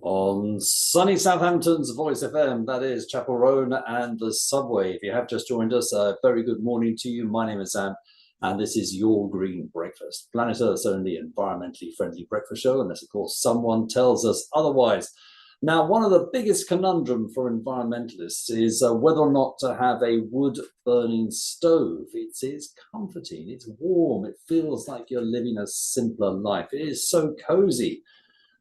On sunny Southampton's Voice FM, that is Chapel Roan and the subway. If you have just joined us, a very good morning to you. My name is Xan, and this is your Green Breakfast, Planet Earth's only environmentally friendly breakfast show, unless, of course, someone tells us otherwise. Now, one of the biggest conundrum for environmentalists is whether or not to have a wood-burning stove. It is comforting, it's warm, it feels like you're living a simpler life. It is so cozy.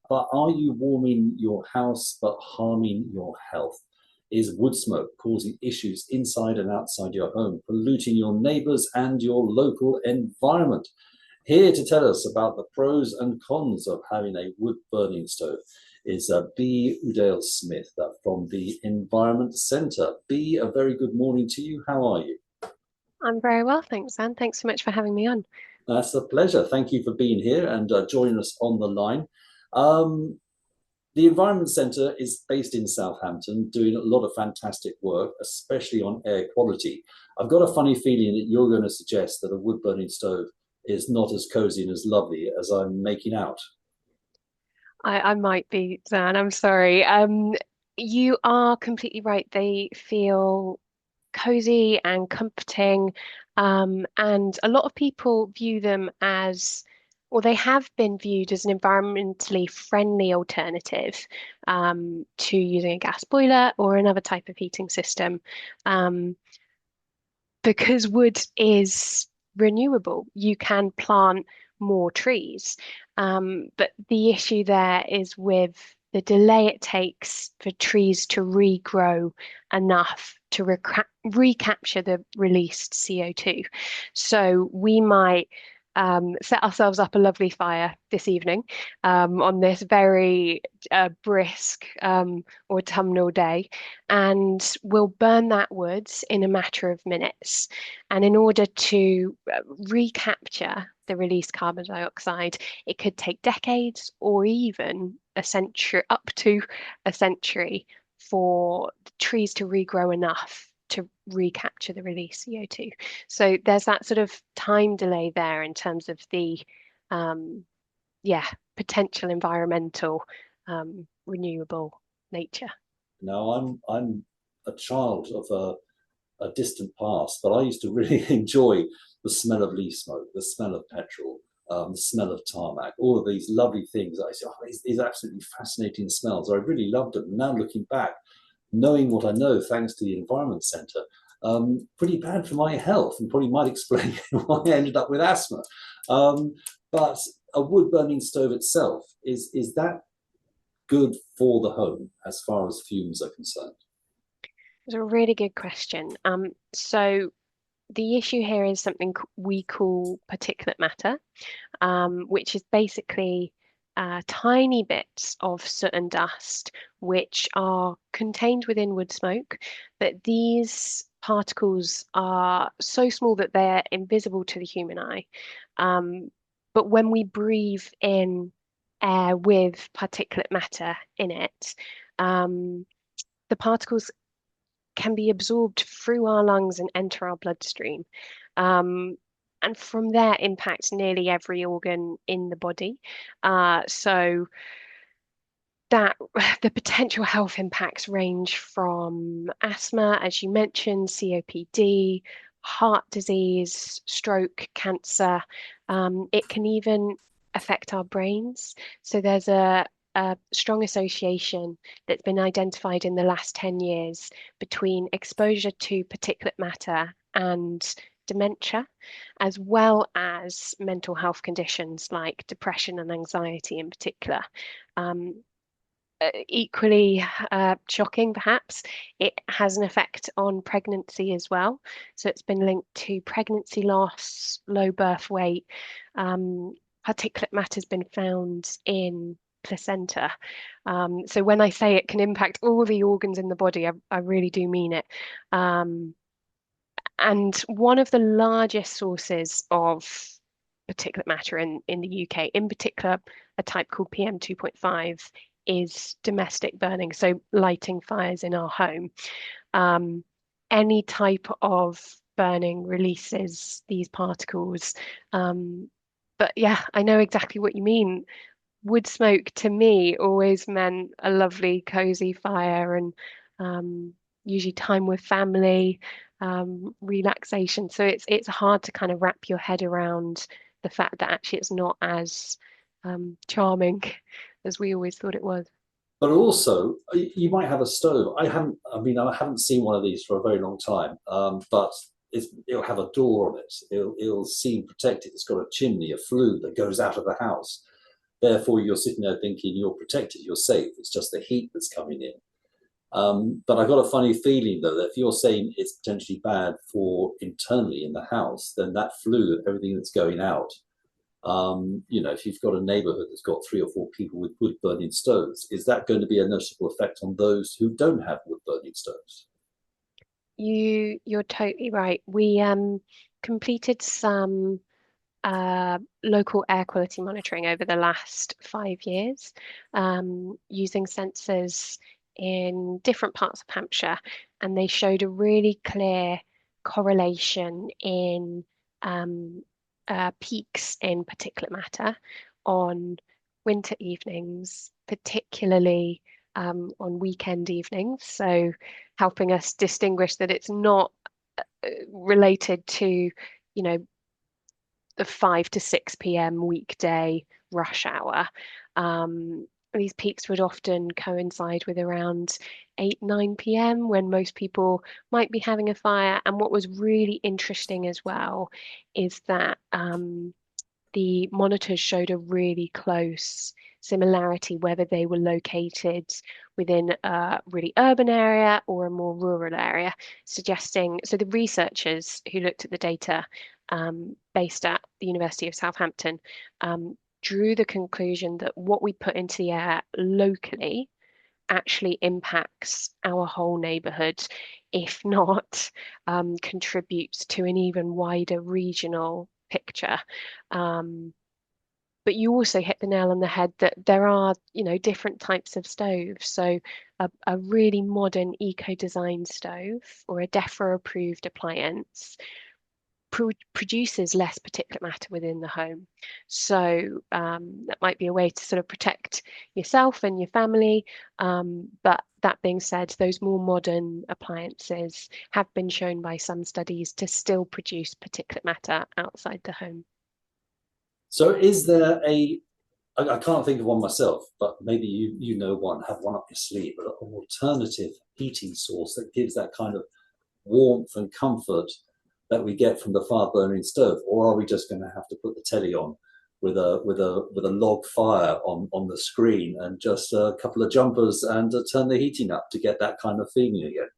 But are you warming your house but harming your health? Is wood smoke causing issues inside and outside your home, polluting your neighbours and your local environment? Here to tell us about the pros and cons of having a wood burning stove is Bea Udale-Smith from the Environment Centre. Bea, a very good morning to you. How are you? I'm very well, thanks, Anne. Thanks so much for having me on. That's a pleasure. Thank you for being here and joining us on the line. Um, The Environment Centre is based in Southampton, doing a lot of fantastic work, especially on air quality. I've got a funny feeling that you're going to suggest that a wood burning stove is not as cosy and as lovely as I'm making out. I might be, Zan. I'm sorry. You are completely right. They feel cozy and comforting, and a lot of people view them as, or they have been viewed as an environmentally friendly alternative to using a gas boiler or another type of heating system. Um, because wood is renewable, you can plant more trees. But the issue there is with the delay it takes for trees to regrow enough to recapture the released CO2. So we might set ourselves up a lovely fire this evening on this very brisk autumnal day, and we'll burn that wood in a matter of minutes. And in order to recapture the released carbon dioxide, it could take decades or even a century, up to a century, for the trees to regrow enough to recapture the released CO2. So there's that sort of time delay there in terms of the um, yeah, potential environmental renewable nature. Now, I'm a child of a distant past, but I used to really enjoy the smell of leaf smoke, the smell of petrol, the smell of tarmac, all of these lovely things. I said, oh, these absolutely fascinating smells. I really loved them. Now looking back, knowing what I know, thanks to the Environment Centre, pretty bad for my health and probably might explain why I ended up with asthma. Um, but a wood burning stove itself, is that good for the home as far as fumes are concerned? It's a really good question. So the issue here is something we call particulate matter, which is basically tiny bits of soot and dust which are contained within wood smoke, but these particles are so small that they're invisible to the human eye. Um, but when we breathe in air with particulate matter in it, um, the particles can be absorbed through our lungs and enter our bloodstream. Um, and from there impacts nearly every organ in the body. So that the potential health impacts range from asthma, as you mentioned, COPD, heart disease, stroke, cancer. It can even affect our brains. So there's a strong association that's been identified in the last 10 years between exposure to particulate matter and dementia, as well as mental health conditions like depression and anxiety in particular. Um, Equally shocking, perhaps, it has an effect on pregnancy as well. So it's been linked to pregnancy loss, low birth weight. Um, Particulate matter has been found in placenta. So when I say it can impact all the organs in the body, I really do mean it. Um, and one of the largest sources of particulate matter in the UK, in particular, a type called PM2.5, is domestic burning, so lighting fires in our home. Um, any type of burning releases these particles. But yeah, I know exactly what you mean. wood smoke to me always meant a lovely cozy fire and usually time with family, relaxation. So it's hard to kind of wrap your head around the fact that actually it's not as charming as we always thought it was. But also, you might have a stove. I mean, I haven't seen one of these for a very long time. But it'll have a door on it. It'll seem protected. It's got a chimney, a flue that goes out of the house. Therefore, you're sitting there thinking you're protected, you're safe. It's just the heat that's coming in. But I got a funny feeling though that if you're saying it's potentially bad for internally in the house, then that flue and everything that's going out, if you've got a neighbourhood that's got 3 or 4 people with wood burning stoves, is that going to be a noticeable effect on those who don't have wood burning stoves? You're totally right. We completed some local air quality monitoring over the last 5 years, using sensors in different parts of Hampshire, and they showed a really clear correlation in peaks in particulate matter on winter evenings, particularly on weekend evenings. So helping us distinguish that it's not related to, the 5 to 6 p.m. weekday rush hour. These peaks would often coincide with around 8, 9 p.m. when most people might be having a fire. And what was really interesting as well is that the monitors showed a really close similarity, whether they were located within a really urban area or a more rural area, suggesting, so the researchers who looked at the data based at the University of Southampton drew the conclusion that what we put into the air locally actually impacts our whole neighbourhood, if not contributes to an even wider regional picture. But you also hit the nail on the head that there are, different types of stoves. So a really modern eco-design stove or a DEFRA approved appliance produces less particulate matter within the home. So that might be a way to sort of protect yourself and your family. But that being said, those more modern appliances have been shown by some studies to still produce particulate matter outside the home. So is there I can't think of one myself, but maybe you know one, have one up your sleeve, but an alternative heating source that gives that kind of warmth and comfort that we get from the fire burning stove, or are we just going to have to put the telly on with a log fire on the screen and just a couple of jumpers and turn the heating up to get that kind of feeling again?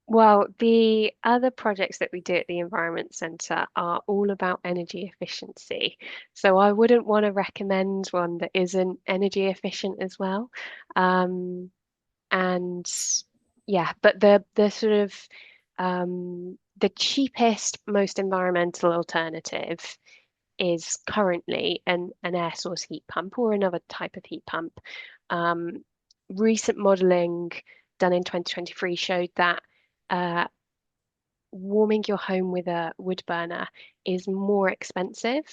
Well, the other projects that we do at the Environment Centre are all about energy efficiency. So I wouldn't want to recommend one that isn't energy efficient as well. And yeah, but the sort of the cheapest, most environmental alternative is currently an air source heat pump or another type of heat pump. Recent modelling done in 2023 showed that warming your home with a wood burner is more expensive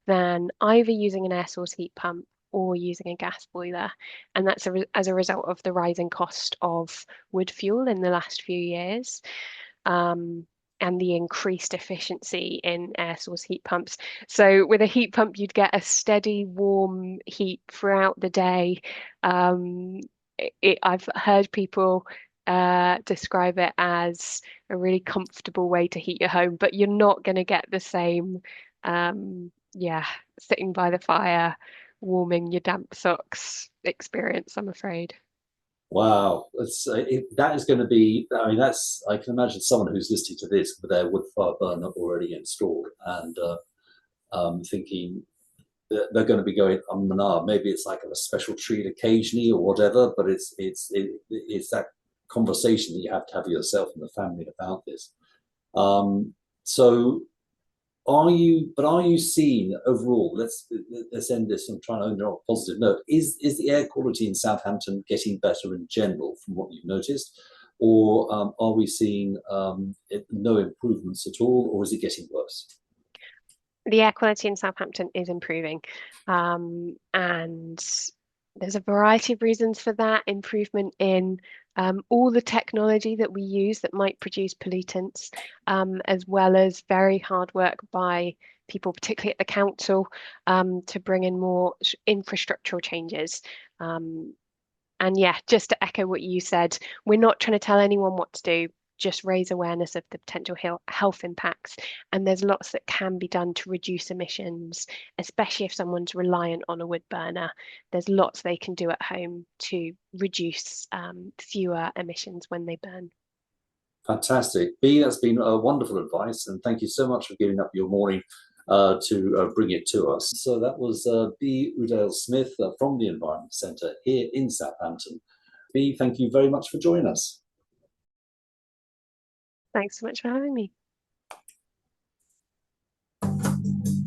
than either using an air source heat pump or using a gas boiler. And that's as a result of the rising cost of wood fuel in the last few years. And the increased efficiency in air source heat pumps. So with a heat pump, you'd get a steady warm heat throughout the day. I've heard people describe it as a really comfortable way to heat your home, but you're not going to get the same, sitting by the fire, warming your damp socks experience, I'm afraid. Wow, that is going to be. I mean, I can imagine someone who's listening to this with their wood fire burner already installed and thinking that they're going to be going, maybe it's like a special treat occasionally or whatever, but it's that conversation that you have to have with yourself and the family about this. So are you seeing overall, let's end this and try to end on a positive note, is the air quality in Southampton getting better in general from what you've noticed, or are we seeing no improvements at all, or is it getting worse? The air quality in Southampton is improving, and there's a variety of reasons for that. Improvement in all the technology that we use that might produce pollutants, as well as very hard work by people, particularly at the council, to bring in more infrastructural changes. And yeah, just to echo what you said, we're not trying to tell anyone what to do, just raise awareness of the potential health impacts. And there's lots that can be done to reduce emissions, especially if someone's reliant on a wood burner. There's lots they can do at home to reduce fewer emissions when they burn. Fantastic. Bea, that's been wonderful advice, and thank you so much for giving up your morning to bring it to us. So that was Bea Udale-Smith from the Environment Centre here in Southampton. Bea, thank you very much for joining us. Thanks so much for having me.